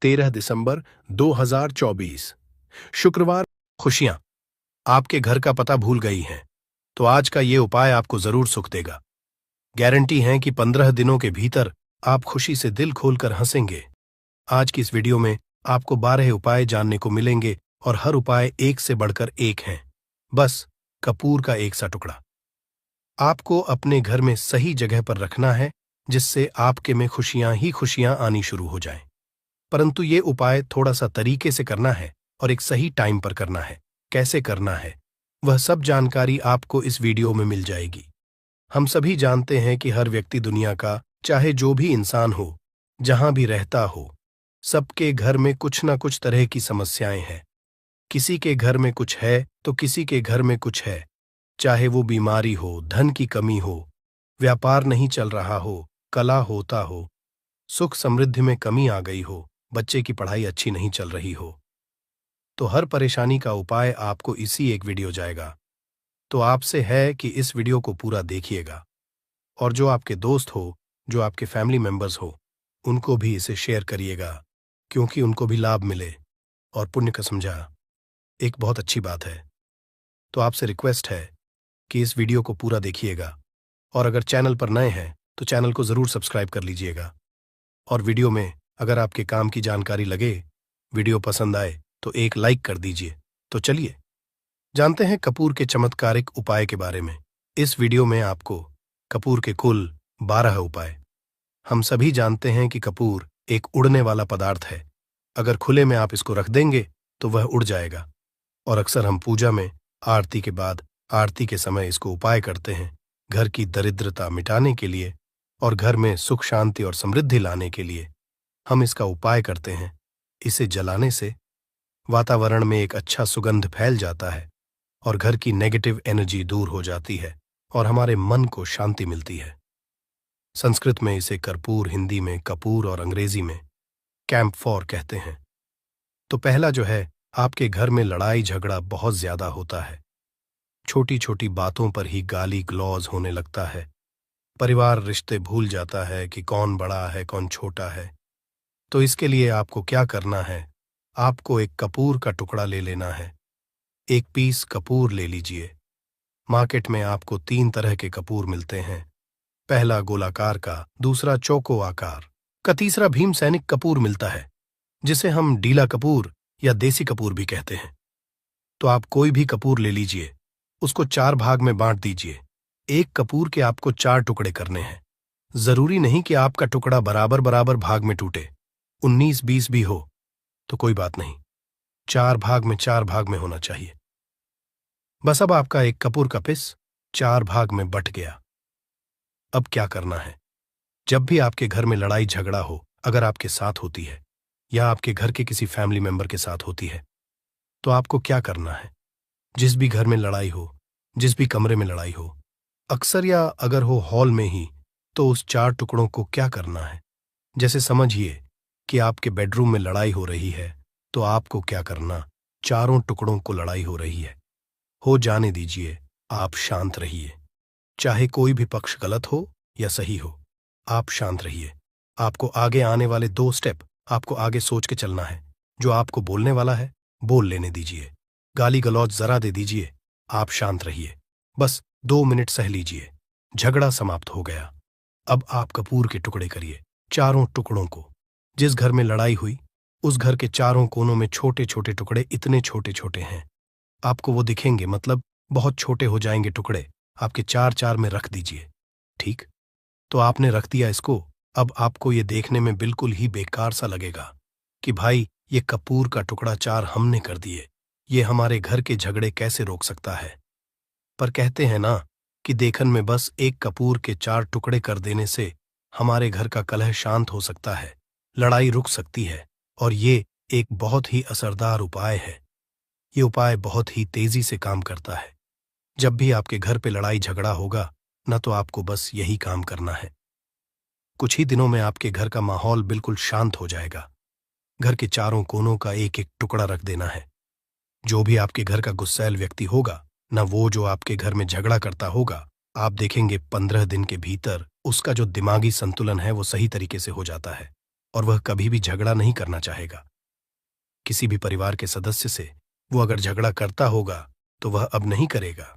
13 दिसंबर 2024 शुक्रवार। खुशियां आपके घर का पता भूल गई हैं, तो आज का ये उपाय आपको जरूर सुख देगा। गारंटी है कि 15 दिनों के भीतर आप खुशी से दिल खोलकर हंसेंगे। आज की इस वीडियो में आपको 12 उपाय जानने को मिलेंगे और हर उपाय एक से बढ़कर एक हैं। बस कपूर का एक सा टुकड़ा आपको अपने घर में सही जगह पर रखना है, जिससे आपके में खुशियां ही खुशियां आनी शुरू हो जाएं। परंतु ये उपाय थोड़ा सा तरीके से करना है और एक सही टाइम पर करना है। कैसे करना है, वह सब जानकारी आपको इस वीडियो में मिल जाएगी। हम सभी जानते हैं कि हर व्यक्ति दुनिया का, चाहे जो भी इंसान हो, जहां भी रहता हो, सबके घर में कुछ ना कुछ तरह की समस्याएं हैं। किसी के घर में कुछ है तो किसी के घर में कुछ है। चाहे वो बीमारी हो, धन की कमी हो, व्यापार नहीं चल रहा हो, कला होता हो, सुख समृद्धि में कमी आ गई हो, बच्चे की पढ़ाई अच्छी नहीं चल रही हो, तो हर परेशानी का उपाय आपको इसी एक वीडियो जाएगा। तो आपसे है कि इस वीडियो को पूरा देखिएगा और जो आपके दोस्त हो, जो आपके फैमिली मेंबर्स हो, उनको भी इसे शेयर करिएगा, क्योंकि उनको भी लाभ मिले और पुण्य का समझा एक बहुत अच्छी बात है। तो आपसे रिक्वेस्ट है कि इस वीडियो को पूरा देखिएगा और अगर चैनल पर नए हैं तो चैनल को जरूर सब्सक्राइब कर लीजिएगा। और वीडियो में अगर आपके काम की जानकारी लगे, वीडियो पसंद आए तो एक लाइक कर दीजिए। तो चलिए जानते हैं कपूर के चमत्कारिक उपाय के बारे में। इस वीडियो में आपको कपूर के कुल 12 उपाय। हम सभी जानते हैं कि कपूर एक उड़ने वाला पदार्थ है। अगर खुले में आप इसको रख देंगे तो वह उड़ जाएगा। और अक्सर हम पूजा में आरती के बाद, आरती के समय इसको उपाय करते हैं, घर की दरिद्रता मिटाने के लिए और घर में सुख शांति और समृद्धि लाने के लिए हम इसका उपाय करते हैं। इसे जलाने से वातावरण में एक अच्छा सुगंध फैल जाता है और घर की नेगेटिव एनर्जी दूर हो जाती है और हमारे मन को शांति मिलती है। संस्कृत में इसे कर्पूर, हिंदी में कपूर और अंग्रेजी में कैम्फोर कहते हैं। तो पहला जो है, आपके घर में लड़ाई झगड़ा बहुत ज्यादा होता है। छोटी छोटी बातों पर ही गाली गलौज होने लगता है। परिवार रिश्ते भूल जाता है कि कौन बड़ा है कौन छोटा है। तो इसके लिए आपको क्या करना है, आपको एक कपूर का टुकड़ा ले लेना है। एक पीस कपूर ले लीजिए। मार्केट में आपको 3 तरह के कपूर मिलते हैं। पहला गोलाकार का, दूसरा चौको आकार का, तीसरा भीम सैनिक कपूर मिलता है, जिसे हम डीला कपूर या देसी कपूर भी कहते हैं। तो आप कोई भी कपूर ले लीजिए, उसको 4 भाग में बांट दीजिए। एक कपूर के आपको 4 टुकड़े करने हैं। जरूरी नहीं कि आपका टुकड़ा बराबर बराबर भाग में टूटे, 19-20 भी हो तो कोई बात नहीं, 4 भाग में होना चाहिए। बस अब आपका एक कपूर का पिस 4 भाग में बट गया। अब क्या करना है, जब भी आपके घर में लड़ाई झगड़ा हो, अगर आपके साथ होती है या आपके घर के किसी फैमिली मेंबर के साथ होती है, तो आपको क्या करना है। जिस भी घर में लड़ाई हो, जिस भी कमरे में लड़ाई हो, अक्सर या अगर हो हॉल में ही, तो उस 4 टुकड़ों को क्या करना है। जैसे समझिए कि आपके बेडरूम में लड़ाई हो रही है, तो आपको क्या करना, चारों टुकड़ों को लड़ाई हो रही है, हो जाने दीजिए, आप शांत रहिए। चाहे कोई भी पक्ष गलत हो या सही हो, आप शांत रहिए। आपको आगे आने वाले 2 स्टेप आपको आगे सोच के चलना है। जो आपको बोलने वाला है बोल लेने दीजिए, गाली गलौज जरा दे दीजिए, आप शांत रहिए। बस 2 मिनट सह लीजिए, झगड़ा समाप्त हो गया। अब आप कपूर के टुकड़े करिए, चारों टुकड़ों को। जिस घर में लड़ाई हुई, उस घर के चारों कोनों में छोटे छोटे टुकड़े, इतने छोटे छोटे हैं आपको वो दिखेंगे, मतलब बहुत छोटे हो जाएंगे टुकड़े। आपके 4-4 में रख दीजिए। ठीक, तो आपने रख दिया इसको। अब आपको ये देखने में बिल्कुल ही बेकार सा लगेगा कि भाई ये कपूर का टुकड़ा 4 हमने कर दिए, ये हमारे घर के झगड़े कैसे रोक सकता है। पर कहते हैं ना कि देखन में बस एक कपूर के 4 टुकड़े कर देने से हमारे घर का कलह शांत हो सकता है, लड़ाई रुक सकती है। और ये एक बहुत ही असरदार उपाय है। ये उपाय बहुत ही तेजी से काम करता है। जब भी आपके घर पे लड़ाई झगड़ा होगा ना, तो आपको बस यही काम करना है। कुछ ही दिनों में आपके घर का माहौल बिल्कुल शांत हो जाएगा। घर के चारों कोनों का एक एक टुकड़ा रख देना है। जो भी आपके घर का गुस्सैल व्यक्ति होगा ना, वो जो आपके घर में झगड़ा करता होगा, आप देखेंगे 15 दिन के भीतर उसका जो दिमागी संतुलन है वो सही तरीके से हो जाता है और वह कभी भी झगड़ा नहीं करना चाहेगा। किसी भी परिवार के सदस्य से वो अगर झगड़ा करता होगा तो वह अब नहीं करेगा।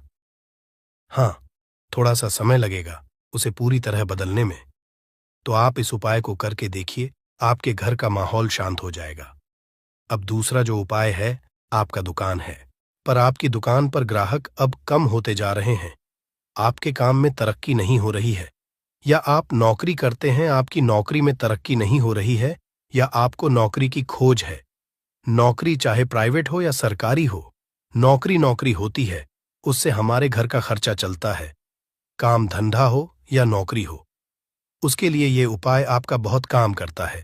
हाँ, थोड़ा सा समय लगेगा उसे पूरी तरह बदलने में। तो आप इस उपाय को करके देखिए, आपके घर का माहौल शांत हो जाएगा। अब दूसरा जो उपाय है, आपका दुकान है, पर आपकी दुकान पर ग्राहक अब कम होते जा रहे हैं। आपके काम में तरक्की नहीं हो रही है, या आप नौकरी करते हैं, आपकी नौकरी में तरक्की नहीं हो रही है, या आपको नौकरी की खोज है। नौकरी चाहे प्राइवेट हो या सरकारी हो, नौकरी नौकरी होती है, उससे हमारे घर का खर्चा चलता है। काम धंधा हो या नौकरी हो, उसके लिए ये उपाय आपका बहुत काम करता है।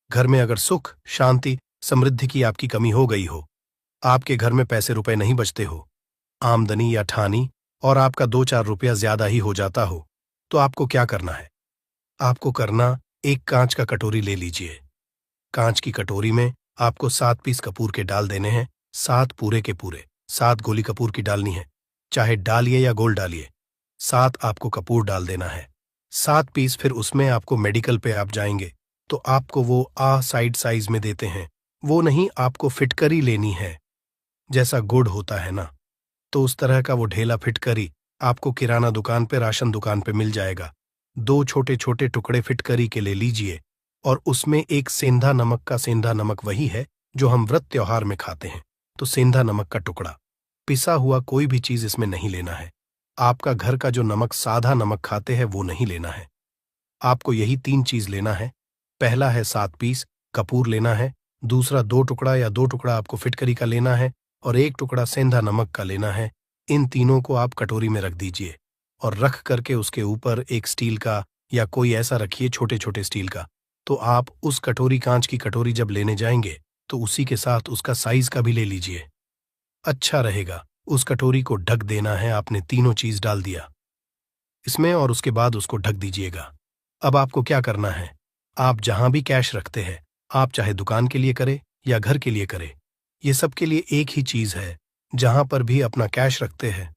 घर में अगर सुख, शांति, समृद्धि की आपकी कमी हो गई हो, आपके घर में पैसे रुपए नहीं बचते हो, आमदनी या ठानी और आपका 2-4 रुपया ज्यादा ही हो जाता हो, तो आपको क्या करना है? आपको करना, एक कांच का कटोरी ले लीजिए। कांच की कटोरी में आपको 7 पीस कपूर के डाल देने हैं, 7 पूरे के पूरे। 7 गोली कपूर की डालनी है, चाहे डालिए या गोल डालिए। 7 आपको कपूर डाल देना है, 7 पीस। फिर उसमें आपको मेडिकल पे आप जाएंगे तो आपको वो साइड साइज में देते हैं, वो नहीं, आपको फिटकरी लेनी है। जैसा गुड़ होता है ना, तो उस तरह का वो ढेला फिटकरी आपको किराना दुकान पे, राशन दुकान पे मिल जाएगा। 2 छोटे छोटे टुकड़े फिटकरी के ले लीजिए और उसमें एक सेंधा नमक का, सेंधा नमक वही है जो हम व्रत त्योहार में खाते हैं, तो सेंधा नमक का टुकड़ा। पिसा हुआ कोई भी चीज इसमें नहीं लेना है। आपका घर का जो नमक, साधा नमक खाते हैं, वो नहीं लेना है। आपको यही 3 चीज लेना है। पहला है 7 पीस कपूर लेना है, दूसरा 2 टुकड़ा या 2 टुकड़ा आपको फिटकरी का लेना है, और 1 टुकड़ा सेंधा नमक का लेना है। इन तीनों को आप कटोरी में रख दीजिए और रख करके उसके ऊपर एक स्टील का या कोई ऐसा रखिए, छोटे छोटे स्टील का। तो आप उस कटोरी, कांच की कटोरी जब लेने जाएंगे तो उसी के साथ उसका साइज का भी ले लीजिए, अच्छा रहेगा। उस कटोरी को ढक देना है, आपने तीनों चीज डाल दिया इसमें और उसके बाद उसको ढक दीजिएगा। अब आपको क्या करना है, आप जहां भी कैश रखते हैं, आप चाहे दुकान के लिए करें या घर के लिए करें, ये सब के लिए एक ही चीज है। जहां पर भी अपना कैश रखते हैं,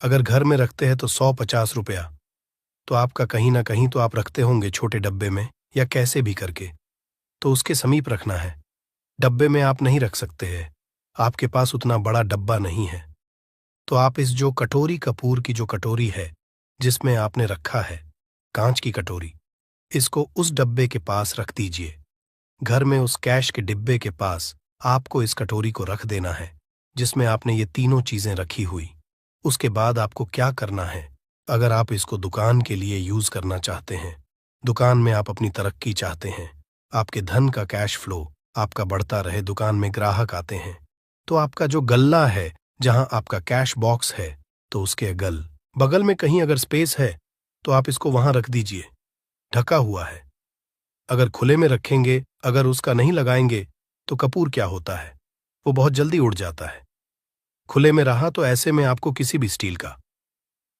अगर घर में रखते हैं तो 100-50 रुपया, तो आपका कहीं ना कहीं तो आप रखते होंगे छोटे डब्बे में या कैसे भी करके, तो उसके समीप रखना है। डब्बे में आप नहीं रख सकते हैं, आपके पास उतना बड़ा डब्बा नहीं है, तो आप इस जो कटोरी, कपूर की जो कटोरी है जिसमें आपने रखा है, कांच की कटोरी, इसको उस डब्बे के पास रख दीजिए। घर में उस कैश के डिब्बे के पास आपको इस कटोरी को रख देना है जिसमें आपने ये तीनों चीजें रखी हुई। उसके बाद आपको क्या करना है, अगर आप इसको दुकान के लिए यूज करना चाहते हैं, दुकान में आप अपनी तरक्की चाहते हैं, आपके धन का कैश फ्लो आपका बढ़ता रहे, दुकान में ग्राहक आते हैं, तो आपका जो गल्ला है, जहां आपका कैश बॉक्स है, तो उसके बगल में कहीं अगर स्पेस है तो आप इसको वहां रख दीजिए, ढका हुआ है। अगर खुले में रखेंगे, अगर उसका नहीं लगाएंगे, तो कपूर क्या होता है, वो बहुत जल्दी उड़ जाता है। खुले में रहा तो ऐसे में आपको किसी भी स्टील का,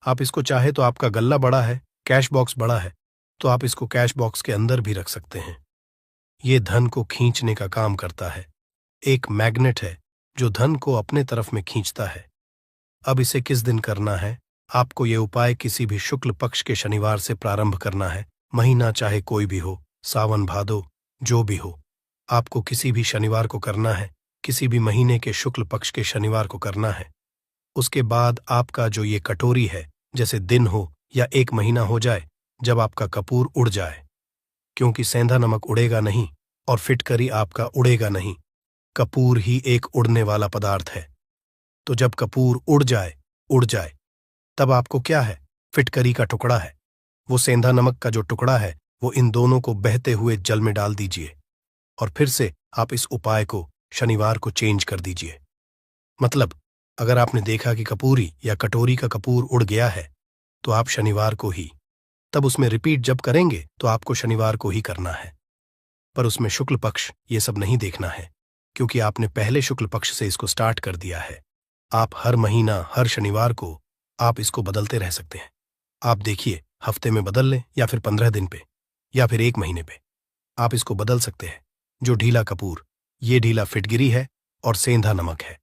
आप इसको चाहे तो, आपका गल्ला बड़ा है, कैश बॉक्स बड़ा है, तो आप इसको कैश बॉक्स के अंदर भी रख सकते हैं। ये धन को खींचने का काम करता है, एक मैग्नेट है जो धन को अपने तरफ में खींचता है। अब इसे किस दिन करना है, आपको ये उपाय किसी भी शुक्ल पक्ष के शनिवार से प्रारंभ करना है। महीना चाहे कोई भी हो, सावन भादो जो भी हो, आपको किसी भी शनिवार को करना है, किसी भी महीने के शुक्ल पक्ष के शनिवार को करना है। उसके बाद आपका जो ये कटोरी है, जैसे दिन हो या 1 महीना हो जाए जब आपका कपूर उड़ जाए, क्योंकि सेंधा नमक उड़ेगा नहीं और फिटकरी आपका उड़ेगा नहीं, कपूर ही एक उड़ने वाला पदार्थ है। तो जब कपूर उड़ जाए, तब आपको क्या है, फिटकरी का टुकड़ा है, वो सेंधा नमक का जो टुकड़ा है, वो इन दोनों को बहते हुए जल में डाल दीजिए और फिर से आप इस उपाय को शनिवार को चेंज कर दीजिए। मतलब अगर आपने देखा कि कपूरी या कटोरी का कपूर उड़ गया है, तो आप शनिवार को ही, तब उसमें रिपीट जब करेंगे तो आपको शनिवार को ही करना है, पर उसमें शुक्ल पक्ष ये सब नहीं देखना है, क्योंकि आपने पहले शुक्ल पक्ष से इसको स्टार्ट कर दिया है। आप हर महीना, हर शनिवार को आप इसको बदलते रह सकते हैं। आप देखिए, हफ्ते में बदल लें या फिर 15 दिन पे या फिर 1 महीने पे, आप इसको बदल सकते हैं। जो ढीला कपूर, ये ढीला फिटगिरी है और सेंधा नमक है,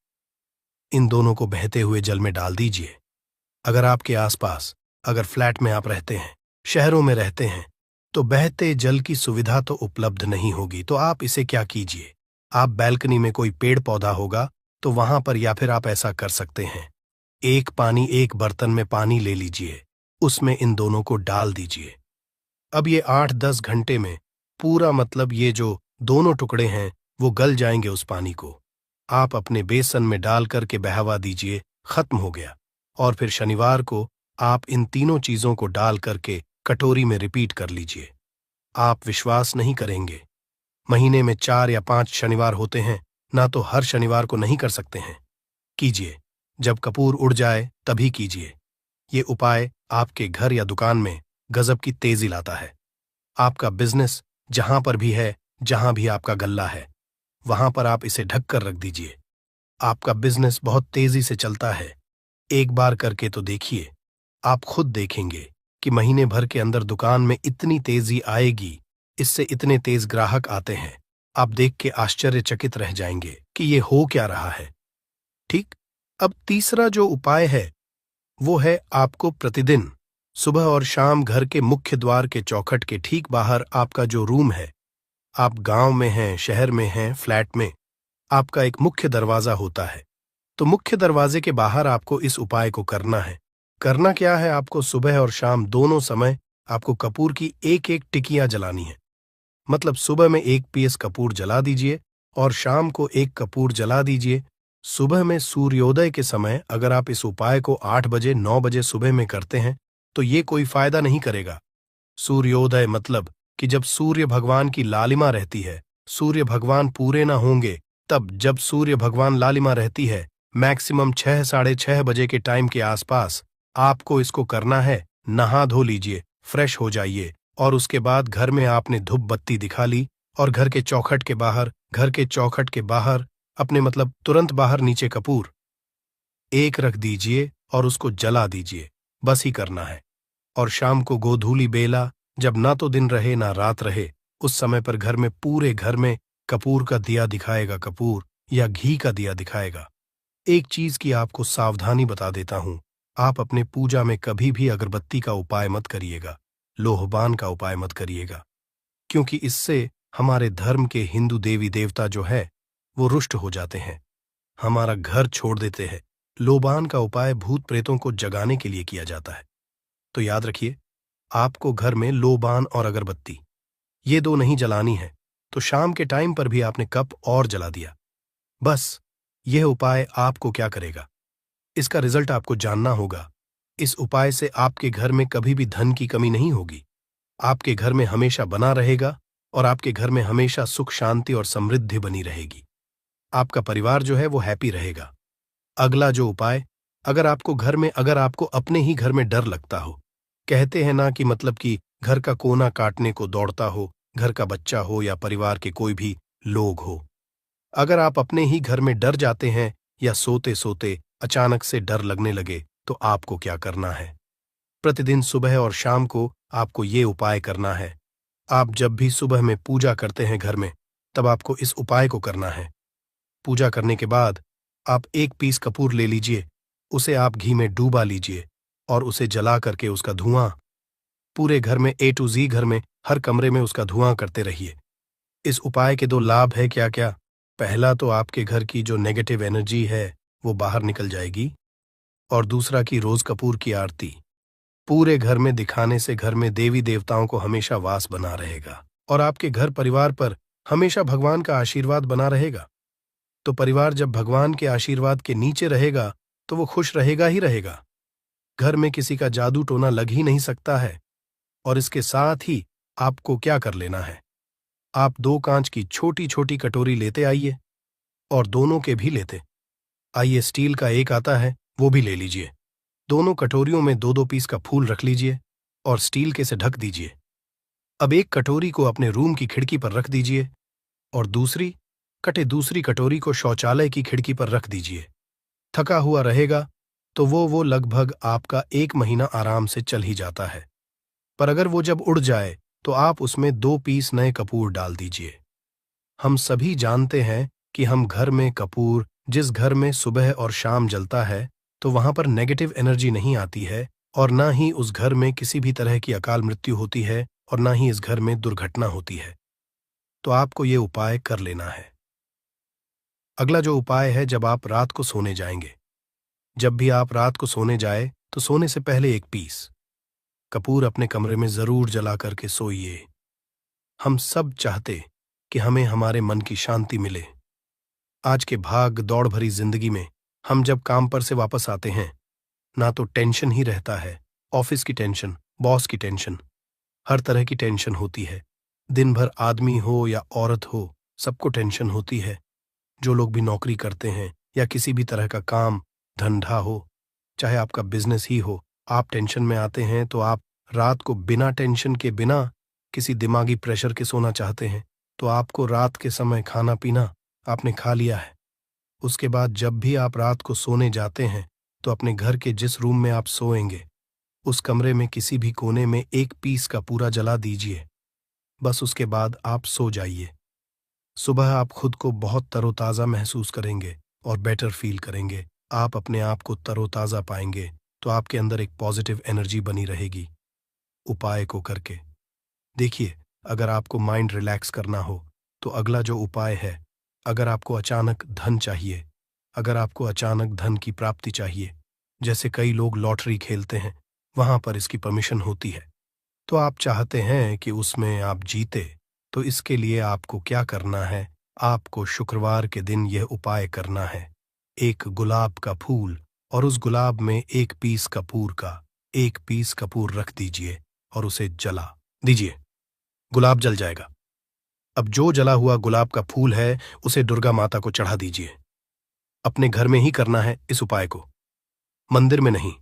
इन दोनों को बहते हुए जल में डाल दीजिए। अगर आपके आसपास, अगर फ्लैट में आप रहते हैं, शहरों में रहते हैं, तो बहते जल की सुविधा तो उपलब्ध नहीं होगी, तो आप इसे क्या कीजिए, आप बैल्कनी में कोई पेड़ पौधा होगा तो वहां पर, या फिर आप ऐसा कर सकते हैं, एक बर्तन में पानी ले लीजिए, उसमें इन दोनों को डाल दीजिए। अब ये 8-10 घंटे में पूरा, मतलब ये जो दोनों टुकड़े हैं वो गल जाएंगे उस पानी को। आप अपने बेसन में डाल करके बहवा दीजिए, खत्म हो गया। और फिर शनिवार को आप इन तीनों चीजों को डाल करके कटोरी में रिपीट कर लीजिए। आप विश्वास नहीं करेंगे, महीने में 4 या 5 शनिवार होते हैं, ना तो हर शनिवार को नहीं कर सकते हैं। कीजिए, जब कपूर उड़ जाए तभी कीजिए। ये उपाय आपके घर या दुकान में गजब की तेजी लाता है। आपका बिजनेस जहां पर भी है, जहां भी आपका गल्ला है, वहां पर आप इसे ढक कर रख दीजिए। आपका बिजनेस बहुत तेजी से चलता है। एक बार करके तो देखिए, आप खुद देखेंगे कि महीने भर के अंदर दुकान में इतनी तेजी आएगी, इससे इतने तेज ग्राहक आते हैं, आप देख के आश्चर्यचकित रह जाएंगे कि ये हो क्या रहा है। ठीक। अब तीसरा जो उपाय है वो है, आपको प्रतिदिन सुबह और शाम घर के मुख्य द्वार के चौखट के ठीक बाहर आपका जो रूम है, आप गांव में हैं, शहर में हैं, फ्लैट में, आपका एक मुख्य दरवाजा होता है। तो मुख्य दरवाजे के बाहर आपको इस उपाय को करना है। करना क्या है, आपको सुबह और शाम दोनों समय आपको कपूर की एक एक टिकियां जलानी है। मतलब सुबह में 1 पीस कपूर जला दीजिए और शाम को 1 कपूर जला दीजिए। सुबह में सूर्योदय के समय अगर आप इस उपाय को 8 बजे 9 बजे सुबह में करते हैं तो ये कोई फायदा नहीं करेगा। सूर्योदय मतलब कि जब सूर्य भगवान की लालिमा रहती है, सूर्य भगवान पूरे ना होंगे तब, जब सूर्य भगवान लालिमा रहती है, मैक्सिमम 6-6:30 बजे के टाइम के आसपास आपको इसको करना है। नहा धो लीजिए, फ्रेश हो जाइए, और उसके बाद घर में आपने धूप बत्ती दिखा ली और घर के चौखट के बाहर अपने, मतलब तुरंत बाहर, नीचे कपूर एक रख दीजिए और उसको जला दीजिए। बस ही करना है। और शाम को गोधूली बेला, जब ना तो दिन रहे ना रात रहे, उस समय पर घर में, पूरे घर में कपूर का दिया दिखाएगा, कपूर या घी का दिया दिखाएगा। एक चीज की आपको सावधानी बता देता हूं, आप अपने पूजा में कभी भी अगरबत्ती का उपाय मत करिएगा, लोहबान का उपाय मत करिएगा, क्योंकि इससे हमारे धर्म के हिंदू देवी देवता जो है वो रुष्ट हो जाते हैं, हमारा घर छोड़ देते हैं। लोबान का उपाय भूत प्रेतों को जगाने के लिए किया जाता है। तो याद रखिए, आपको घर में लोबान और अगरबत्ती ये दो नहीं जलानी है। तो शाम के टाइम पर भी आपने कप और जला दिया। बस यह उपाय आपको क्या करेगा, इसका रिजल्ट आपको जानना होगा। इस उपाय से आपके घर में कभी भी धन की कमी नहीं होगी, आपके घर में हमेशा बना रहेगा और आपके घर में हमेशा सुख शांति और समृद्धि बनी रहेगी। आपका परिवार जो है वो हैप्पी रहेगा। अगला जो उपाय, अगर आपको अपने ही घर में डर लगता हो, कहते हैं ना कि मतलब कि घर का कोना काटने को दौड़ता हो, घर का बच्चा हो या परिवार के कोई भी लोग हो, अगर आप अपने ही घर में डर जाते हैं या सोते सोते अचानक से डर लगने लगे, तो आपको क्या करना है, प्रतिदिन सुबह और शाम को आपको ये उपाय करना है। आप जब भी सुबह में पूजा करते हैं घर में, तब आपको इस उपाय को करना है। पूजा करने के बाद आप 1 पीस कपूर ले लीजिए, उसे आप घी में डूबा लीजिए और उसे जला करके उसका धुआं पूरे घर में, A to Z घर में, हर कमरे में उसका धुआं करते रहिए। इस उपाय के 2 लाभ है क्या क्या। पहला तो आपके घर की जो नेगेटिव एनर्जी है वो बाहर निकल जाएगी, और दूसरा कि रोज कपूर की आरती पूरे घर में दिखाने से घर में देवी देवताओं को हमेशा वास बना रहेगा और आपके घर परिवार पर हमेशा भगवान का आशीर्वाद बना रहेगा। तो परिवार जब भगवान के आशीर्वाद के नीचे रहेगा तो वो खुश रहेगा ही रहेगा। घर में किसी का जादू टोना लग ही नहीं सकता है। और इसके साथ ही आपको क्या कर लेना है, आप 2 कांच की छोटी छोटी कटोरी लेते आइए, और दोनों के भी लेते आइए, स्टील का एक आता है वो भी ले लीजिए। दोनों कटोरियों में 2-2 पीस का फूल रख लीजिए और स्टील के से ढक दीजिए। अब एक कटोरी को अपने रूम की खिड़की पर रख दीजिए और दूसरी कटोरी को शौचालय की खिड़की पर रख दीजिए। थका हुआ रहेगा तो वो लगभग आपका 1 महीना आराम से चल ही जाता है। पर अगर वो जब उड़ जाए तो आप उसमें 2 पीस नए कपूर डाल दीजिए। हम सभी जानते हैं कि हम घर में कपूर, जिस घर में सुबह और शाम जलता है, तो वहां पर नेगेटिव एनर्जी नहीं आती है और ना ही उस घर में किसी भी तरह की अकाल मृत्यु होती है और ना ही इस घर में दुर्घटना होती है। तो आपको ये उपाय कर लेना है। अगला जो उपाय है, जब आप रात को सोने जाएंगे, जब भी आप रात को सोने जाए तो सोने से पहले एक पीस कपूर अपने कमरे में जरूर जला करके सोइए। हम सब चाहते कि हमें हमारे मन की शांति मिले। आज के भाग दौड़ भरी जिंदगी में हम जब काम पर से वापस आते हैं, ना तो टेंशन ही रहता है, ऑफिस की टेंशन, बॉस की टेंशन, हर तरह की टेंशन होती है। दिन भर आदमी हो या औरत हो, सबको टेंशन होती है। जो लोग भी नौकरी करते हैं या किसी भी तरह का काम धंधा हो, चाहे आपका बिजनेस ही हो, आप टेंशन में आते हैं तो आप रात को बिना टेंशन के, बिना किसी दिमागी प्रेशर के सोना चाहते हैं। तो आपको रात के समय खाना पीना आपने खा लिया है। उसके बाद जब भी आप रात को सोने जाते हैं तो अपने घर के जिस रूम में आप सोएंगे, उस कमरे में किसी भी कोने में एक पीस का पूरा जला दीजिए। बस उसके बाद आप सो जाइए। सुबह आप खुद को बहुत तरोताज़ा महसूस करेंगे और बेटर फील करेंगे। आप अपने आप को तरोताज़ा पाएंगे तो आपके अंदर एक पॉजिटिव एनर्जी बनी रहेगी। उपाय को करके देखिए। अगर आपको माइंड रिलैक्स करना हो तो अगला जो उपाय है, अगर आपको अचानक धन चाहिए, अगर आपको अचानक धन की प्राप्ति चाहिए, जैसे कई लोग लॉटरी खेलते हैं, वहां पर इसकी परमिशन होती है, तो आप चाहते हैं कि उसमें आप जीते, तो इसके लिए आपको क्या करना है? आपको शुक्रवार के दिन यह उपाय करना है। एक गुलाब का फूल और उस गुलाब में एक पीस कपूर का, एक पीस कपूर रख दीजिए और उसे जला दीजिए। गुलाब जल जाएगा। अब जो जला हुआ गुलाब का फूल है उसे दुर्गा माता को चढ़ा दीजिए। अपने घर में ही करना है इस उपाय को, मंदिर में नहीं।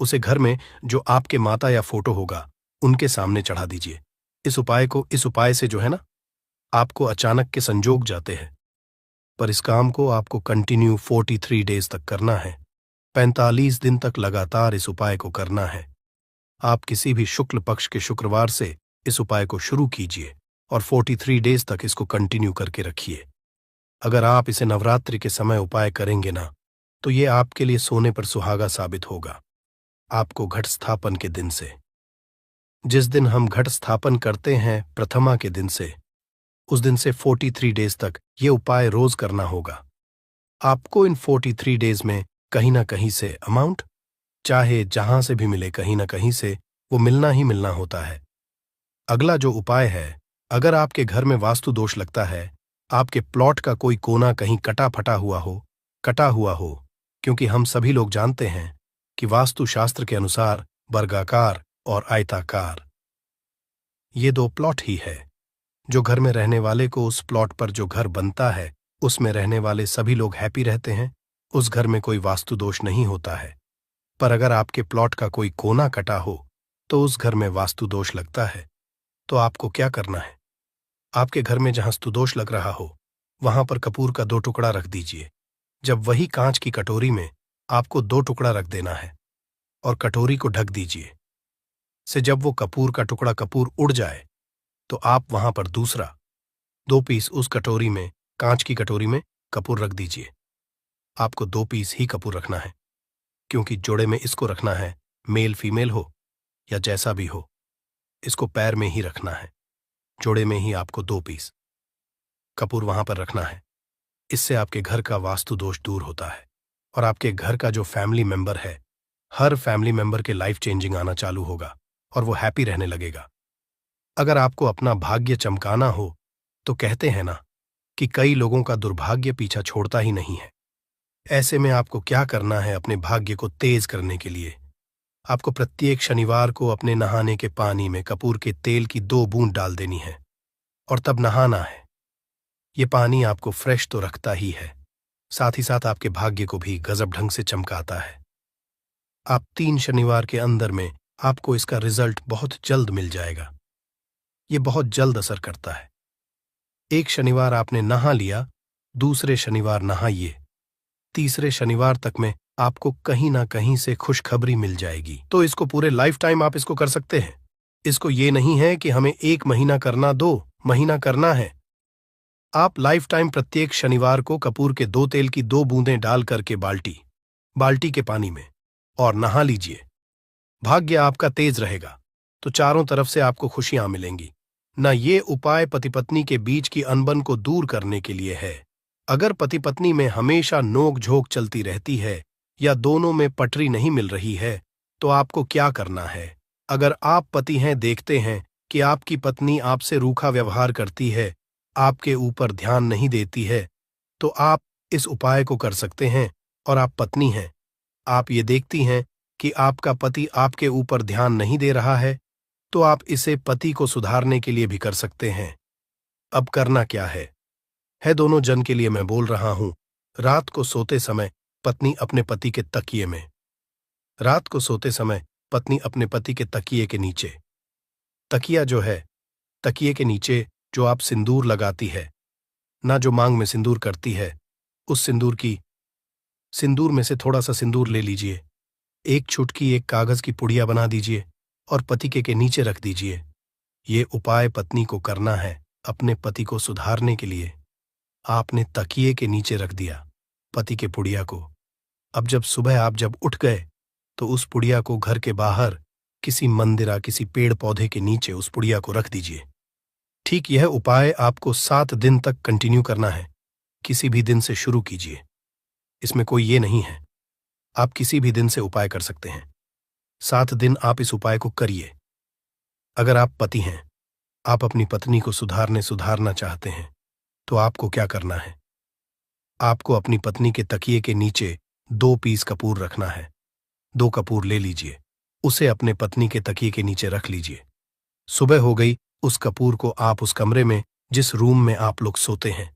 उसे घर में जो आपके माता या फोटो होगा उनके सामने चढ़ा दीजिए। इस उपाय से जो है ना, आपको अचानक के संजोग जाते हैं। पर इस काम को आपको कंटिन्यू 43 डेज तक करना है। 45 दिन तक लगातार इस उपाय को करना है। आप किसी भी शुक्ल पक्ष के शुक्रवार से इस उपाय को शुरू कीजिए और 43 डेज तक इसको कंटिन्यू करके रखिए। अगर आप इसे नवरात्रि के समय उपाय करेंगे ना, तो ये आपके लिए सोने पर सुहागा साबित होगा। आपको घट स्थापन के दिन से, जिस दिन हम घट स्थापन करते हैं प्रथमा के दिन से, उस दिन से 43 डेज तक ये उपाय रोज करना होगा। आपको इन 43 डेज में कहीं ना कहीं से अमाउंट, चाहे जहां से भी मिले, कहीं ना कहीं से वो मिलना ही मिलना होता है। अगला जो उपाय है, अगर आपके घर में वास्तु दोष लगता है, आपके प्लॉट का कोई कोना कहीं कटा हुआ हो, क्योंकि हम सभी लोग जानते हैं कि वास्तु शास्त्र के अनुसार वर्गाकार और आयताकार ये दो प्लॉट ही है। जो घर में रहने वाले को, उस प्लॉट पर जो घर बनता है उसमें रहने वाले सभी लोग हैप्पी रहते हैं, उस घर में कोई वास्तु दोष नहीं होता है। पर अगर आपके प्लॉट का कोई कोना कटा हो तो उस घर में वास्तु दोष लगता है। तो आपको क्या करना है? आपके घर में जहां स्तुदोष लग रहा हो वहां पर कपूर का 2 टुकड़ा रख दीजिए। जब वही कांच की कटोरी में आपको 2 टुकड़ा रख देना है और कटोरी को ढक दीजिए। से जब वो कपूर का टुकड़ा कपूर उड़ जाए तो आप वहां पर दूसरा 2 पीस उस कटोरी में, कांच की कटोरी में कपूर रख दीजिए। आपको 2 पीस ही कपूर रखना है, क्योंकि जोड़े में इसको रखना है, मेल फीमेल हो या जैसा भी हो, इसको पैर में ही रखना है। जोड़े में ही आपको 2 पीस कपूर वहां पर रखना है। इससे आपके घर का वास्तु दोष दूर होता है और आपके घर का जो फैमिली मेंबर है, हर फैमिली मेंबर के लाइफ चेंजिंग आना चालू होगा और वो हैप्पी रहने लगेगा। अगर आपको अपना भाग्य चमकाना हो तो कहते हैं ना कि कई लोगों का दुर्भाग्य पीछा छोड़ता ही नहीं है। ऐसे में आपको क्या करना है? अपने भाग्य को तेज करने के लिए आपको प्रत्येक शनिवार को अपने नहाने के पानी में कपूर के तेल की 2 बूंद डाल देनी है और तब नहाना है। ये पानी आपको फ्रेश तो रखता ही है, साथ ही साथ आपके भाग्य को भी गजब ढंग से चमकाता है। आप 3 शनिवार के अंदर में आपको इसका रिजल्ट बहुत जल्द मिल जाएगा। ये बहुत जल्द असर करता है। एक शनिवार आपने नहा लिया, दूसरे शनिवार नहाइए, तीसरे शनिवार तक में आपको कहीं ना कहीं से खुशखबरी मिल जाएगी। तो इसको पूरे लाइफ टाइम आप इसको कर सकते हैं। इसको ये नहीं है कि हमें 1 महीना करना, 2 महीना करना है। आप लाइफ टाइम प्रत्येक शनिवार को कपूर के 2 तेल की 2 बूंदें डाल करके बाल्टी के पानी में और नहा लीजिए। भाग्य आपका तेज रहेगा। तो चारों तरफ से आपको खुशियां मिलेंगी। न ये उपाय पति पत्नी के बीच की अनबन को दूर करने के लिए है। अगर पति पत्नी में हमेशा नोक झोंक चलती रहती है या दोनों में पटरी नहीं मिल रही है, तो आपको क्या करना है? अगर आप पति हैं, देखते हैं कि आपकी पत्नी आपसे रूखा व्यवहार करती है, आपके ऊपर ध्यान नहीं देती है, तो आप इस उपाय को कर सकते हैं। और आप पत्नी हैं, आप ये देखती हैं कि आपका पति आपके ऊपर ध्यान नहीं दे रहा है, तो आप इसे पति को सुधारने के लिए भी कर सकते हैं। अब करना क्या है दोनों जन के लिए मैं बोल रहा हूं। रात को सोते समय पत्नी अपने पति के तकिए में, रात को सोते समय पत्नी अपने पति के तकिए के नीचे, तकिया जो है, तकिए के नीचे जो आप सिंदूर लगाती है, ना जो मांग में सिंदूर करती है, उस सिंदूर में से थोड़ा सा सिंदूर ले लीजिए, एक चुटकी एक कागज की पुड़िया बना दीजिए और पति के नीचे रख दीजिए। ये उपाय पत्नी को करना है अपने पति को सुधारने के लिए। आपने तकिए के नीचे रख दिया पति के पुड़िया को। अब जब सुबह आप जब उठ गए, तो उस पुड़िया को घर के बाहर किसी मंदिरा, किसी पेड़ पौधे के नीचे उस पुड़िया को रख दीजिए। ठीक यह उपाय आपको 7 दिन तक कंटिन्यू करना है। किसी भी दिन से शुरू कीजिए, इसमें कोई ये नहीं है, आप किसी भी दिन से उपाय कर सकते हैं। 7 दिन आप इस उपाय को करिए। अगर आप पति हैं, आप अपनी पत्नी को सुधारना चाहते हैं, तो आपको क्या करना है? आपको अपनी पत्नी के तकिए के नीचे 2 पीस कपूर रखना है। 2 कपूर ले लीजिए, उसे अपने पत्नी के तकिए के नीचे रख लीजिए। सुबह हो गई, उस कपूर को आप उस कमरे में, जिस रूम में आप लोग सोते हैं,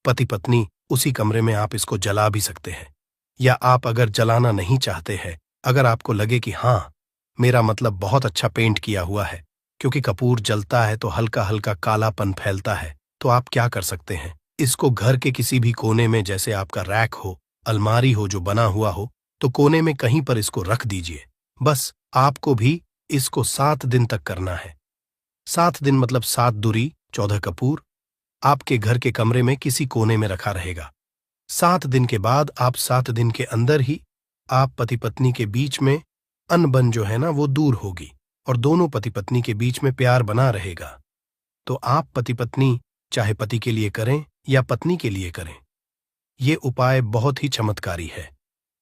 पति पत्नी, उसी कमरे में आप इसको जला भी सकते हैं। या आप अगर जलाना नहीं चाहते हैं, अगर आपको लगे कि हाँ, मेरा मतलब बहुत अच्छा पेंट किया हुआ है, क्योंकि कपूर जलता है तो हल्का हल्का कालापन फैलता है, तो आप क्या कर सकते हैं? इसको घर के किसी भी कोने में, जैसे आपका रैक हो, अलमारी हो जो बना हुआ हो, तो कोने में कहीं पर इसको रख दीजिए। बस आपको भी इसको 7 दिन तक करना है। 7 दिन मतलब 7 दूरी 14 कपूर आपके घर के कमरे में किसी कोने में रखा रहेगा। 7 दिन के बाद, आप 7 दिन के अंदर ही आप पति पत्नी के बीच में अनबन जो है ना, वो दूर होगी और दोनों पति पत्नी के बीच में प्यार बना रहेगा। तो आप पति पत्नी चाहे पति के लिए करें या पत्नी के लिए करें, ये उपाय बहुत ही चमत्कारी है।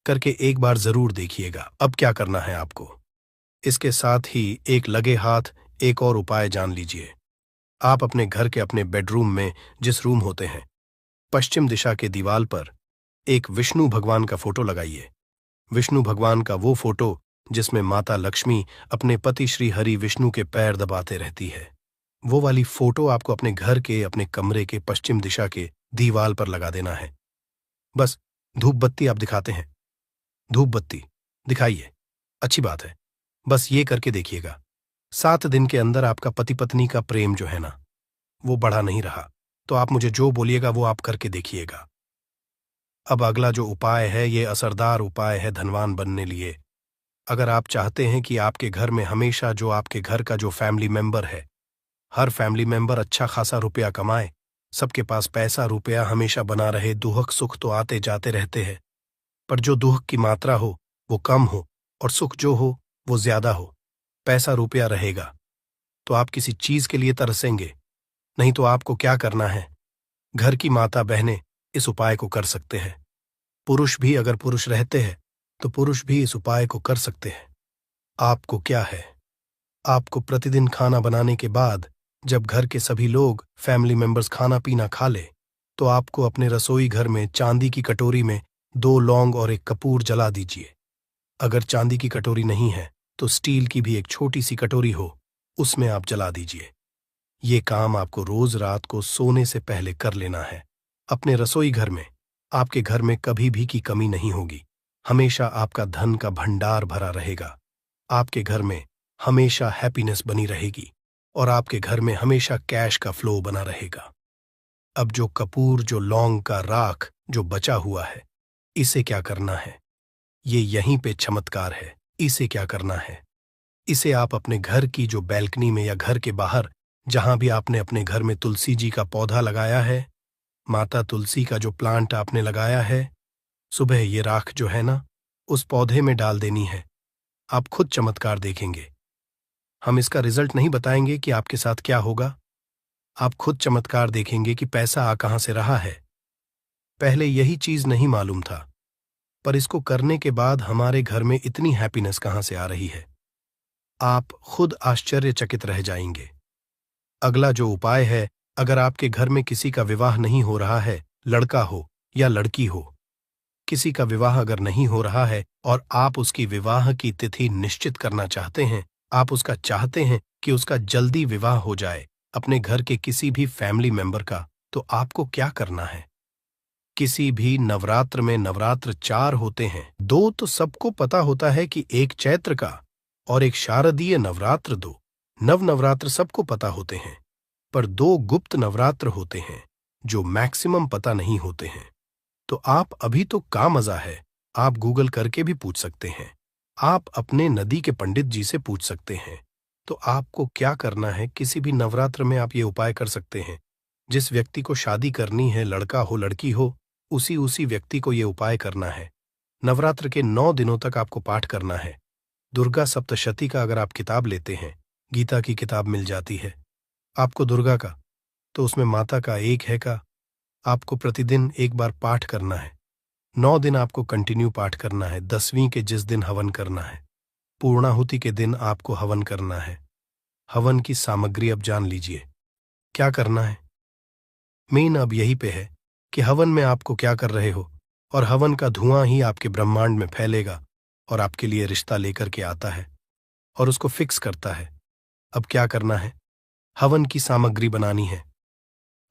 करके एक बार जरूर देखिएगा। अब क्या करना है आपको? इसके साथ ही एक लगे हाथ एक और उपाय जान लीजिए। आप अपने घर के अपने बेडरूम में, जिस रूम होते हैं, पश्चिम दिशा के दीवार पर एक विष्णु भगवान का फोटो लगाइए। विष्णु भगवान का वो फोटो जिसमें माता लक्ष्मी अपने पति श्री हरि विष्णु के पैर दबाते रहती है, वो वाली फोटो आपको अपने घर के, अपने कमरे के पश्चिम दिशा के दीवार पर लगा देना है। बस धूप बत्ती आप दिखाते हैं, धूप बत्ती दिखाइए, अच्छी बात है। बस ये करके देखिएगा। 7 दिन के अंदर आपका पति पत्नी का प्रेम जो है ना, वो बढ़ा नहीं रहा, तो आप मुझे जो बोलिएगा वो आप करके देखिएगा। अब अगला जो उपाय है, ये असरदार उपाय है धनवान बनने लिए। अगर आप चाहते हैं कि आपके घर में हमेशा जो आपके घर का जो फैमिली मेंबर है, हर फैमिली मेंबर अच्छा खासा रुपया कमाए, सबके पास पैसा रुपया हमेशा बना रहे, दुख सुख तो आते जाते रहते हैं, पर जो दुख की मात्रा हो वो कम हो और सुख जो हो वो ज्यादा हो, पैसा रुपया रहेगा, तो आप किसी चीज के लिए तरसेंगे। नहीं तो आपको क्या करना है? घर की माता बहनें इस उपाय को कर सकते हैं। पुरुष भी, अगर पुरुष रहते हैं तो पुरुष भी इस उपाय को कर सकते हैं। आपको क्या है? आपको प्रतिदिन खाना बनाने के बाद, जब घर के सभी लोग फैमिली मेंबर्स खाना पीना खा ले, तो आपको अपने रसोई घर में चांदी की कटोरी में 2 लौंग और 1 कपूर जला दीजिए। अगर चांदी की कटोरी नहीं है तो स्टील की भी एक छोटी सी कटोरी हो, उसमें आप जला दीजिए। ये काम आपको रोज रात को सोने से पहले कर लेना है। अपने रसोई घर में, आपके घर में कभी भी की कमी नहीं होगी। हमेशा आपका धन का भंडार भरा रहेगा। आपके घर में हमेशा हैप्पीनेस बनी रहेगी और आपके घर में हमेशा कैश का फ्लो बना रहेगा। अब जो कपूर, जो लौंग का राख जो बचा हुआ है, इसे क्या करना है? ये यहीं पे चमत्कार है। इसे क्या करना है? इसे आप अपने घर की जो बैल्कनी में या घर के बाहर, जहां भी आपने अपने घर में तुलसी जी का पौधा लगाया है, माता तुलसी का जो प्लांट आपने लगाया है, सुबह ये राख जो है ना, उस पौधे में डाल देनी है। आप खुद चमत्कार देखेंगे। हम इसका रिजल्ट नहीं बताएंगे कि आपके साथ क्या होगा। आप खुद चमत्कार देखेंगे कि पैसा आ कहां से रहा है। पहले यही चीज नहीं मालूम था, पर इसको करने के बाद हमारे घर में इतनी हैप्पीनेस कहां से आ रही है, आप खुद आश्चर्यचकित रह जाएंगे। अगला जो उपाय है, अगर आपके घर में किसी का विवाह नहीं हो रहा है, लड़का हो या लड़की हो, किसी का विवाह अगर नहीं हो रहा है और आप उसकी विवाह की तिथि निश्चित करना चाहते हैं, आप उसका चाहते हैं कि उसका जल्दी विवाह हो जाए अपने घर के किसी भी फैमिली मेंबर का, तो आपको क्या करना है? किसी भी नवरात्र में नवरात्र 4 होते हैं। 2 तो सबको पता होता है कि एक चैत्र का और एक शारदीय नवरात्र 2 नवरात्र सबको पता होते हैं, पर 2 गुप्त नवरात्र होते हैं जो मैक्सिमम पता नहीं होते हैं। तो आप अभी तो का मजा है, आप गूगल करके भी पूछ सकते हैं, आप अपने नदी के पंडित जी से पूछ सकते हैं। तो आपको क्या करना है, किसी भी नवरात्र में आप ये उपाय कर सकते हैं। जिस व्यक्ति को शादी करनी है, लड़का हो लड़की हो, उसी व्यक्ति को ये उपाय करना है। नवरात्र के 9 दिनों तक आपको पाठ करना है। दुर्गा सप्तशती का अगर आप किताब लेते हैं, गीता की किताब मिल जाती है आपको दुर्गा का, तो उसमें माता का एक है का आपको प्रतिदिन एक बार पाठ करना है। 9 दिन आपको कंटिन्यू पाठ करना है। 10वीं के जिस दिन हवन करना है, पूर्णाहुति के दिन आपको हवन करना है। हवन की सामग्री अब जान लीजिए क्या करना है। मेन अब यही पे है कि हवन में आपको क्या कर रहे हो, और हवन का धुआं ही आपके ब्रह्मांड में फैलेगा और आपके लिए रिश्ता लेकर के आता है और उसको फिक्स करता है। अब क्या करना है, हवन की सामग्री बनानी है।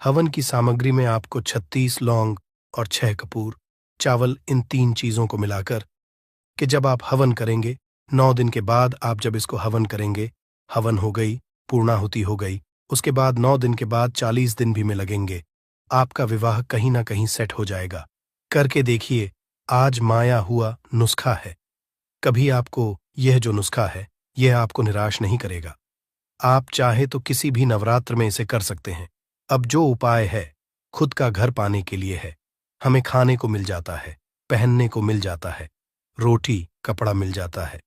हवन की सामग्री में आपको 36 लौंग और 6 कपूर, चावल, इन 3 चीजों को मिलाकर कि जब आप हवन करेंगे 9 दिन के बाद आप जब इसको हवन करेंगे, हवन हो गई, पूर्णाहुति हो गई, उसके बाद 9 दिन के बाद 40 दिन भी में लगेंगे, आपका विवाह कहीं ना कहीं सेट हो जाएगा। करके देखिए, आज माया हुआ नुस्खा है। कभी आपको यह जो नुस्खा है यह आपको निराश नहीं करेगा। आप चाहे तो किसी भी नवरात्र में इसे कर सकते हैं। अब जो उपाय है खुद का घर पाने के लिए है। हमें खाने को मिल जाता है, पहनने को मिल जाता है, रोटी कपड़ा मिल जाता है,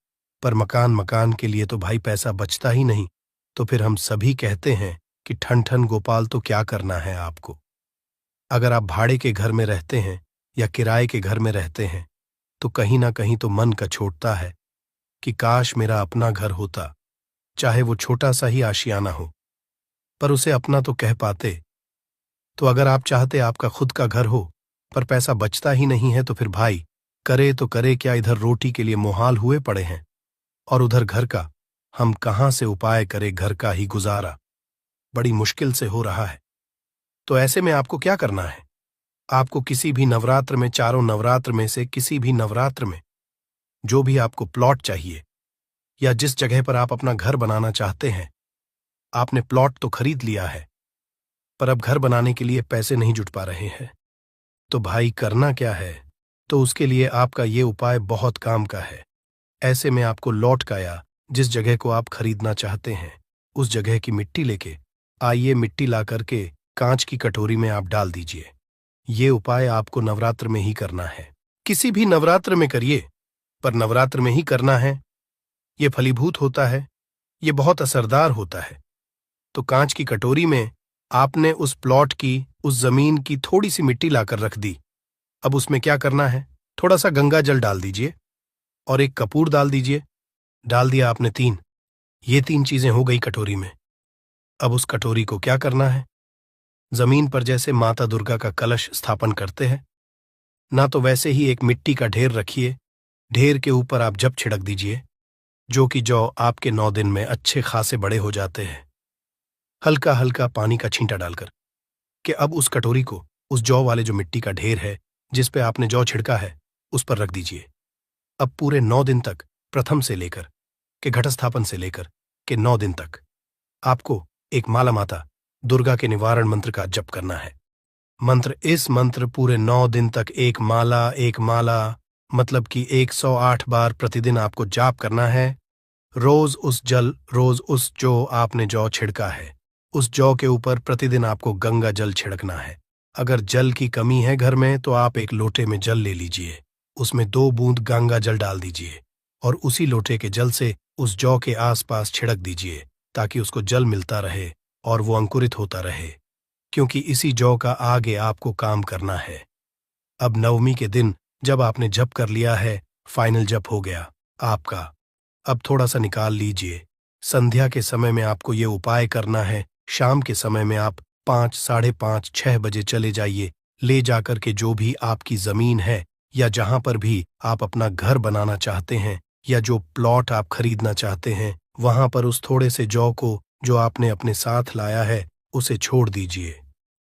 पर मकान के लिए तो भाई पैसा बचता ही नहीं। तो फिर हम सभी कहते हैं कि ठन ठन गोपाल, तो क्या करना है आपको। अगर आप भाड़े के घर में रहते हैं या किराए के घर में रहते हैं, तो कहीं ना कहीं तो मन कछोटता है कि काश मेरा अपना घर होता, चाहे वो छोटा सा ही आशियाना हो, पर उसे अपना तो कह पाते। तो अगर आप चाहते आपका खुद का घर हो पर पैसा बचता ही नहीं है, तो फिर भाई करे तो करे क्या, इधर रोटी के लिए मुहाल हुए पड़े हैं और उधर घर का हम कहां से उपाय करें। घर का ही गुजारा बड़ी मुश्किल से हो रहा है। तो ऐसे में आपको क्या करना है, आपको किसी भी नवरात्र में, चारों नवरात्र में से किसी भी नवरात्र में जो भी आपको प्लॉट चाहिए या जिस जगह पर आप अपना घर बनाना चाहते हैं, आपने प्लॉट तो खरीद लिया है पर अब घर बनाने के लिए पैसे नहीं जुट पा रहे हैं, तो भाई करना क्या है। तो उसके लिए आपका ये उपाय बहुत काम का है। ऐसे में आपको लौट का या जिस जगह को आप खरीदना चाहते हैं उस जगह की मिट्टी लेके आइए, मिट्टी ला करके कांच की कटोरी में आप डाल दीजिए। ये उपाय आपको नवरात्र में ही करना है। किसी भी नवरात्र में करिए, पर नवरात्र में ही करना है। ये फलीभूत होता है, ये बहुत असरदार होता है। तो कांच की कटोरी में आपने उस प्लॉट की, उस जमीन की थोड़ी सी मिट्टी लाकर रख दी। अब उसमें क्या करना है, थोड़ा सा गंगा जल डाल दीजिए और एक कपूर डाल दीजिए। डाल दिया आपने 3, ये 3 चीजें हो गई कटोरी में। अब उस कटोरी को क्या करना है, जमीन पर जैसे माता दुर्गा का कलश स्थापन करते हैं ना, तो वैसे ही एक मिट्टी का ढेर रखिए। ढेर के ऊपर आप जब छिड़क दीजिए, जो कि जौ आपके 9 दिन में अच्छे खासे बड़े हो जाते हैं। हल्का हल्का पानी का छींटा डालकर कि अब उस कटोरी को उस जौ वाले जो मिट्टी का ढेर है जिस पे आपने जौ छिड़का है उस पर रख दीजिए। अब पूरे 9 दिन तक, प्रथम से लेकर के घट स्थापन से लेकर के 9 दिन तक आपको एक माला माता दुर्गा के निवारण मंत्र का जप करना है। इस मंत्र पूरे 9 दिन तक एक माला मतलब कि 108 बार प्रतिदिन आपको जाप करना है। रोज उस जो आपने जौ छिड़का है उस जौ के ऊपर प्रतिदिन आपको गंगा जल छिड़कना है। अगर जल की कमी है घर में तो आप एक लोटे में जल ले लीजिए, उसमें 2 बूंद गंगा जल डाल दीजिए और उसी लोटे के जल से उस जौ के आसपास छिड़क दीजिए ताकि उसको जल मिलता रहे और वो अंकुरित होता रहे, क्योंकि इसी जौ का आगे आपको काम करना है। अब नवमी के दिन जब आपने जप कर लिया है, फाइनल जप हो गया आपका। अब थोड़ा सा निकाल लीजिए। संध्या के समय में आपको ये उपाय करना है। शाम के समय में आप 5, साढ़े 5, 6 बजे चले जाइए। ले जाकर के जो भी आपकी जमीन है या जहां पर भी आप अपना घर बनाना चाहते हैं या जो प्लॉट आप खरीदना चाहते हैं, वहां पर उस थोड़े से जौ को जो आपने अपने साथ लाया है उसे छोड़ दीजिए।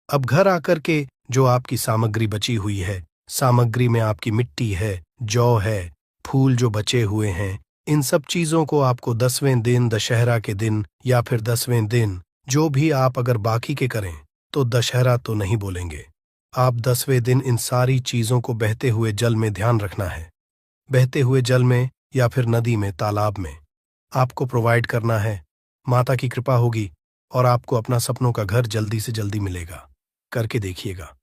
अब घर आकर के जो आपकी सामग्री बची हुई है, सामग्री में आपकी मिट्टी है, जौ है, फूल जो बचे हुए हैं, इन सब चीजों को आपको 10वें दिन, दशहरा के दिन या फिर 10वें दिन, जो भी आप अगर बाकी के करें तो दशहरा तो नहीं बोलेंगे। आप 10वें दिन इन सारी चीजों को बहते हुए जल में ध्यान रखना है। बहते हुए जल में या फिर नदी में, तालाब में आपको प्रोवाइड करना है। माता की कृपा होगी और आपको अपना सपनों का घर जल्दी से जल्दी मिलेगा। करके देखिएगा।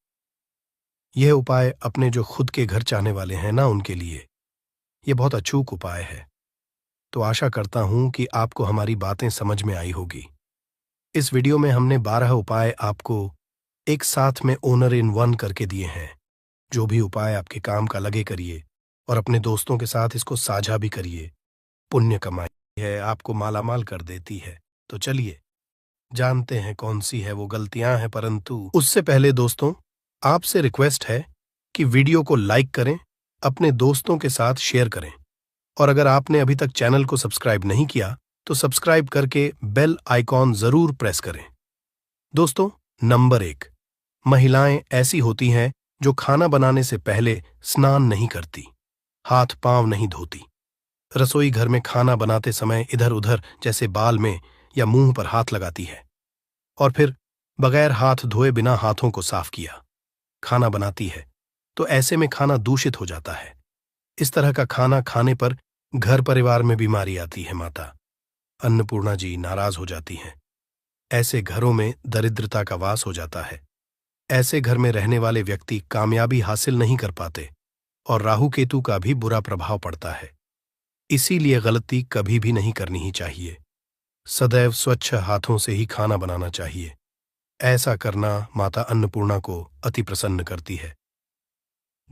यह उपाय अपने जो खुद के घर चाहने वाले हैं ना, उनके लिए यह बहुत अचूक उपाय है। तो आशा करता हूं कि आपको हमारी बातें समझ में आई होगी। इस वीडियो में हमने 12 उपाय आपको एक साथ में ओनर इन वन करके दिए हैं। जो भी उपाय आपके काम का लगे करिए और अपने दोस्तों के साथ इसको साझा भी करिए। पुण्य कमाई है, आपको मालामाल कर देती है। तो चलिए जानते हैं कौन सी है वो गलतियां हैं, परंतु उससे पहले दोस्तों आपसे रिक्वेस्ट है कि वीडियो को लाइक करें, अपने दोस्तों के साथ शेयर करें और अगर आपने अभी तक चैनल को सब्सक्राइब नहीं किया तो सब्सक्राइब करके बेल आइकॉन जरूर प्रेस करें। दोस्तों, नंबर 1, महिलाएं ऐसी होती हैं जो खाना बनाने से पहले स्नान नहीं करती, हाथ पांव नहीं धोती, रसोई घर में खाना बनाते समय इधर उधर जैसे बाल में या मुंह पर हाथ लगाती है और फिर बगैर हाथ धोए बिना हाथों को साफ किया खाना बनाती है, तो ऐसे में खाना दूषित हो जाता है। इस तरह का खाना खाने पर घर परिवार में बीमारी आती है। माता अन्नपूर्णा जी नाराज हो जाती हैं। ऐसे घरों में दरिद्रता का वास हो जाता है। ऐसे घर में रहने वाले व्यक्ति कामयाबी हासिल नहीं कर पाते और राहु केतु का भी बुरा प्रभाव पड़ता है। इसीलिए गलती कभी भी नहीं करनी ही चाहिए। सदैव स्वच्छ हाथों से ही खाना बनाना चाहिए। ऐसा करना माता अन्नपूर्णा को अति प्रसन्न करती है।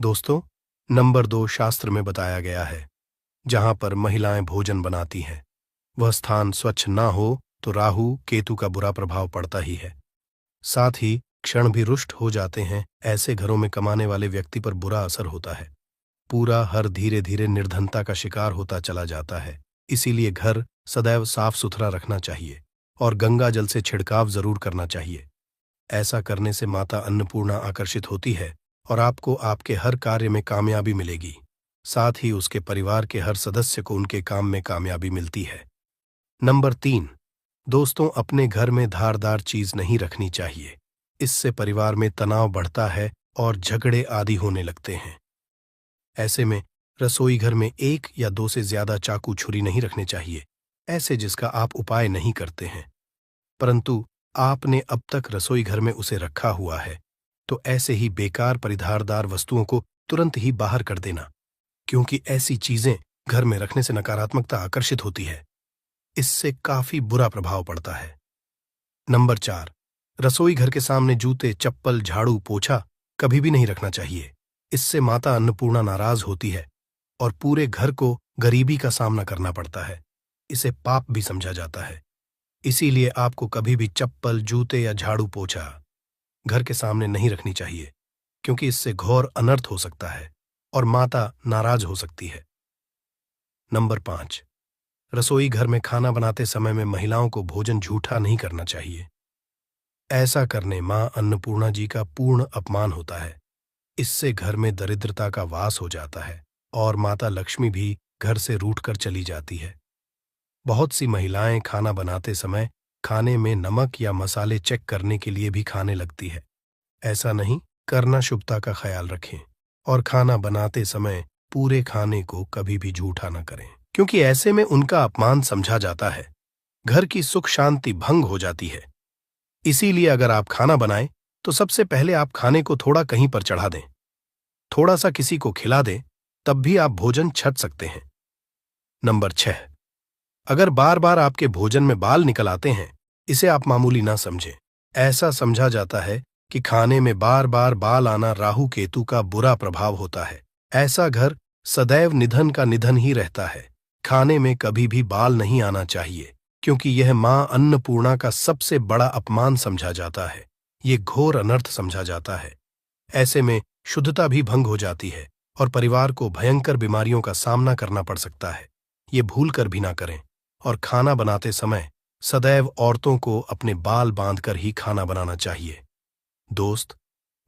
दोस्तों, नंबर 2 शास्त्र में बताया गया है, जहां पर महिलाएं भोजन बनाती हैं वह स्थान स्वच्छ ना हो तो राहु केतु का बुरा प्रभाव पड़ता ही है। साथ ही क्षण भी रुष्ट हो जाते हैं। ऐसे घरों में कमाने वाले व्यक्ति पर बुरा असर होता है। पूरा हर धीरे धीरे निर्धनता का शिकार होता चला जाता है। इसीलिए घर सदैव साफ सुथरा रखना चाहिए और गंगा जल से छिड़काव जरूर करना चाहिए। ऐसा करने से माता अन्नपूर्णा आकर्षित होती है और आपको आपके हर कार्य में कामयाबी मिलेगी। साथ ही उसके परिवार के हर सदस्य को उनके काम में कामयाबी मिलती है। नंबर 3, दोस्तों, अपने घर में धारदार चीज नहीं रखनी चाहिए। इससे परिवार में तनाव बढ़ता है और झगड़े आदि होने लगते हैं। ऐसे में रसोई घर में 1 या 2 से ज्यादा चाकू छुरी नहीं रखने चाहिए, ऐसे जिसका आप उपाय नहीं करते हैं, परंतु आपने अब तक रसोई घर में उसे रखा हुआ है। तो ऐसे ही बेकार परिधारदार वस्तुओं को तुरंत ही बाहर कर देना, क्योंकि ऐसी चीजें घर में रखने से नकारात्मकता आकर्षित होती है। इससे काफी बुरा प्रभाव पड़ता है। नंबर 4, रसोई घर के सामने जूते, चप्पल, झाड़ू, पोछा कभी भी नहीं रखना चाहिए। इससे माता अन्नपूर्णा नाराज होती है और पूरे घर को गरीबी का सामना करना पड़ता है। इसे पाप भी समझा जाता है। इसीलिए आपको कभी भी चप्पल, जूते या झाड़ू, पोछा घर के सामने नहीं रखनी चाहिए, क्योंकि इससे घोर अनर्थ हो सकता है और माता नाराज हो सकती है। नंबर 5, रसोई घर में खाना बनाते समय में महिलाओं को भोजन झूठा नहीं करना चाहिए। ऐसा करने मां अन्नपूर्णा जी का पूर्ण अपमान होता है। इससे घर में दरिद्रता का वास हो जाता है और माता लक्ष्मी भी घर से रूठकर चली जाती है। बहुत सी महिलाएं खाना बनाते समय खाने में नमक या मसाले चेक करने के लिए भी खाने लगती है। ऐसा नहीं करना, शुभता का ख्याल रखें और खाना बनाते समय पूरे खाने को कभी भी झूठा न करें, क्योंकि ऐसे में उनका अपमान समझा जाता है। घर की सुख शांति भंग हो जाती है। इसीलिए अगर आप खाना बनाएं तो सबसे पहले आप खाने को थोड़ा कहीं पर चढ़ा दें, थोड़ा सा किसी को खिला दें, तब भी आप भोजन छक सकते हैं। नंबर 6, अगर बार बार आपके भोजन में बाल निकल आते हैं, इसे आप मामूली ना समझें। ऐसा समझा जाता है कि खाने में बार बार बाल आना राहु केतु का बुरा प्रभाव होता है। ऐसा घर सदैव निधन का निधन ही रहता है। खाने में कभी भी बाल नहीं आना चाहिए, क्योंकि यह मां अन्नपूर्णा का सबसे बड़ा अपमान समझा जाता है। ये घोर अनर्थ समझा जाता है। ऐसे में शुद्धता भी भंग हो जाती है और परिवार को भयंकर बीमारियों का सामना करना पड़ सकता है। ये भूल कर भी ना करें। और खाना बनाते समय सदैव औरतों को अपने बाल बांधकर ही खाना बनाना चाहिए। दोस्त,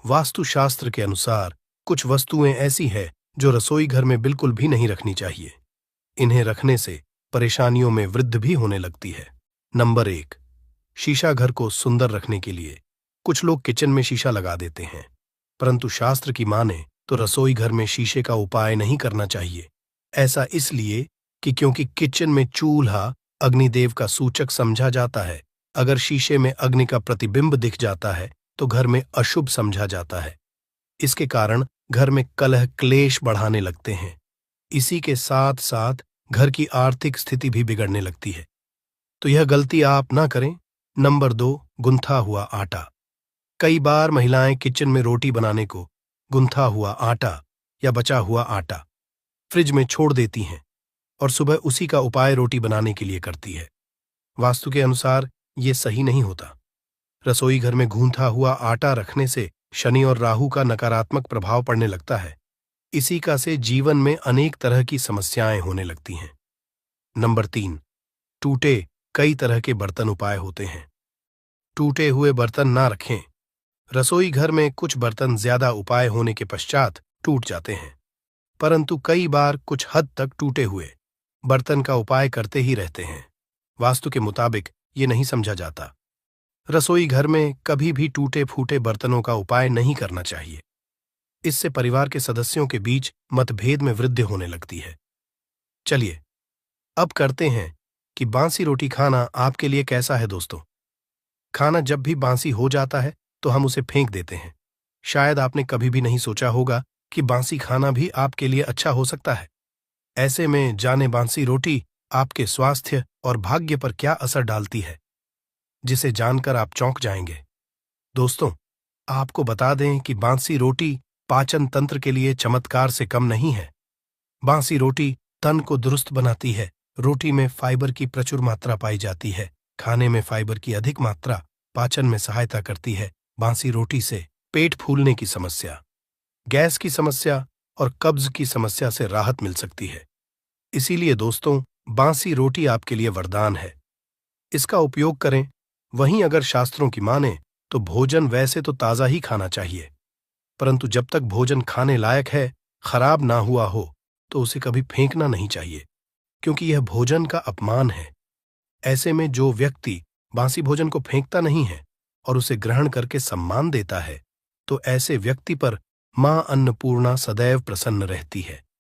वास्तुशास्त्र के अनुसार कुछ वस्तुएं ऐसी हैं जो रसोई घर में बिल्कुल भी नहीं रखनी चाहिए। इन्हें रखने से परेशानियों में वृद्धि भी होने लगती है। नंबर 1, शीशा घर को सुंदर रखने के लिए कुछ लोग किचन में शीशा लगा देते हैं, परंतु शास्त्र की माने तो रसोई घर में शीशे का उपाय नहीं करना चाहिए। ऐसा इसलिए कि क्योंकि किचन में चूल्हा अग्निदेव का सूचक समझा जाता है। अगर शीशे में अग्नि का प्रतिबिंब दिख जाता है तो घर में अशुभ समझा जाता है। इसके कारण घर में कलह क्लेश बढ़ाने लगते हैं। इसी के साथ साथ घर की आर्थिक स्थिति भी बिगड़ने लगती है। तो यह गलती आप ना करें। नंबर 2, गुंथा हुआ आटा। कई बार महिलाएं किचन में रोटी बनाने को गुंथा हुआ आटा या बचा हुआ आटा फ्रिज में छोड़ देती हैं और सुबह उसी का उपाय रोटी बनाने के लिए करती है। वास्तु के अनुसार ये सही नहीं होता। रसोई घर में गूंथा हुआ आटा रखने से शनि और राहु का नकारात्मक प्रभाव पड़ने लगता है। इसी का से जीवन में अनेक तरह की समस्याएं होने लगती हैं। नंबर 3, टूटे कई तरह के बर्तन उपाय होते हैं। टूटे हुए बर्तन ना रखें। रसोई घर में कुछ बर्तन ज्यादा उपाय होने के पश्चात टूट जाते हैं, परंतु कई बार कुछ हद तक टूटे हुए बर्तन का उपाय करते ही रहते हैं। वास्तु के मुताबिक ये नहीं समझा जाता। रसोई घर में कभी भी टूटे फूटे बर्तनों का उपाय नहीं करना चाहिए। इससे परिवार के सदस्यों के बीच मतभेद में वृद्धि होने लगती है। चलिए अब करते हैं कि बांसी रोटी खाना आपके लिए कैसा है दोस्तों। खाना जब भी बांसी हो जाता है तो हम उसे फेंक देते हैं। शायद आपने कभी भी नहीं सोचा होगा कि बांसी खाना भी आपके लिए अच्छा हो सकता है। ऐसे में जाने बांसी रोटी आपके स्वास्थ्य और भाग्य पर क्या असर डालती है, जिसे जानकर आप चौंक जाएंगे। दोस्तों, आपको बता दें कि बांसी रोटी पाचन तंत्र के लिए चमत्कार से कम नहीं है। बांसी रोटी तन को दुरुस्त बनाती है। रोटी में फाइबर की प्रचुर मात्रा पाई जाती है। खाने में फाइबर की अधिक मात्रा पाचन में सहायता करती है। बांसी रोटी से पेट फूलने की समस्या, गैस की समस्या और कब्ज की समस्या से राहत मिल सकती है। इसीलिए दोस्तों, बांसी रोटी आपके लिए वरदान है। इसका उपयोग करें। वहीं अगर शास्त्रों की माने तो भोजन वैसे तो ताज़ा ही खाना चाहिए, परंतु जब तक भोजन खाने लायक है, खराब ना हुआ हो, तो उसे कभी फेंकना नहीं चाहिए, क्योंकि यह भोजन का अपमान है। ऐसे में जो व्यक्ति बांसी भोजन को फेंकता नहीं है और उसे ग्रहण करके सम्मान देता है, तो ऐसे व्यक्ति पर मां अन्नपूर्णा सदैव प्रसन्न रहती है।